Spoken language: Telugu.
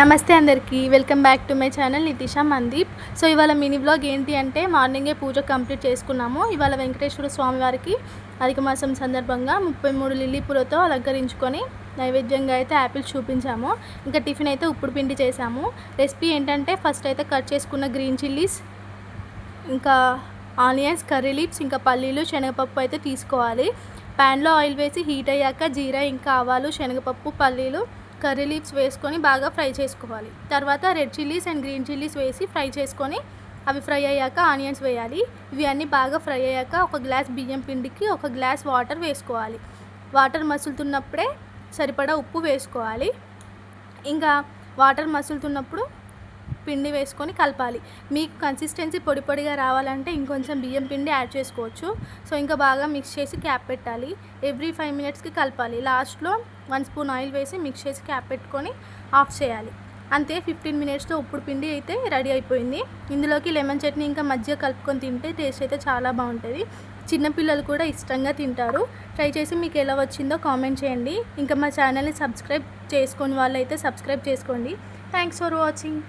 నమస్తే అందరికీ welcome back to my channel Nitisha Mandeep. So ఇవాళ మినీ వ్లాగ్ ఏంటి అంటే మార్నింగే పూజ కంప్లీట్ చేసుకున్నాము. ఇవాళ వెంకటేశ్వర స్వామి వారికి అధిక మాసం సందర్భంగా 33 లిల్లీ పూలతో అలంకరించుకొని నైవేద్యంగా అయితే యాపిల్స్ చూపించాము. ఇంకా టిఫిన్ అయితే ఉప్పుడు పిండి చేసాము. రెసిపీ ఏంటంటే ఫస్ట్ అయితే కట్ చేసుకున్న గ్రీన్ చిల్లీస్, ఇంకా ఆనియన్స్, కర్రీ లీవ్స్, ఇంకా పల్లీలు, శనగపప్పు అయితే తీసుకోవాలి. ప్యాన్లో ఆయిల్ వేసి హీట్ అయ్యాక జీరా, ఇంకా ఆవాలు, శనగపప్పు, పల్లీలు, కర్రీ లీవ్స్ వేసుకొని బాగా ఫ్రై చేసుకోవాలి. తర్వాత red chillies and green chillies వేసి ఫ్రై చేసుకొని అవి ఫ్రై అయ్యాక ఆనియన్స్ వేయాలి. ఇవి అన్నీ బాగా ఫ్రై అయ్యాక ఒక గ్లాస్ బియ్యం పిండికి ఒక గ్లాస్ వాటర్ వేసుకోవాలి. వాటర్ మసులుతున్నప్పుడే సరిపడా ఉప్పు వేసుకోవాలి. ఇంకా వాటర్ మసులుతున్నప్పుడు పిండి వేసుకొని కలపాలి. మీకు కన్సిస్టెన్సీ పొడి పొడిగా రావాలంటే ఇంకొంచెం బియ్యం పిండి యాడ్ చేసుకోవచ్చు. సో ఇంకా బాగా మిక్స్ చేసి క్యాప్ పెట్టాలి. ఎవ్రీ 5 మినిట్స్కి కలపాలి. లాస్ట్లో 1 స్పూన్ ఆయిల్ వేసి మిక్స్ చేసి క్యాప్ పెట్టుకొని ఆఫ్ చేయాలి. అంతే, 15 మినిట్స్లో ఉప్పుడు పిండి అయితే రెడీ అయిపోయింది. ఇందులోకి లెమన్ చట్నీ ఇంకా మజ్జిగ కలుపుకొని తింటే టేస్ట్ అయితే చాలా బాగుంటుంది. చిన్నపిల్లలు కూడా ఇష్టంగా తింటారు. ట్రై చేసి మీకు ఎలా వచ్చిందో కామెంట్ చేయండి. ఇంకా మా ఛానల్ని సబ్స్క్రైబ్ చేసుకొని వాళ్ళైతే సబ్స్క్రైబ్ చేసుకోండి. Thanks for watching.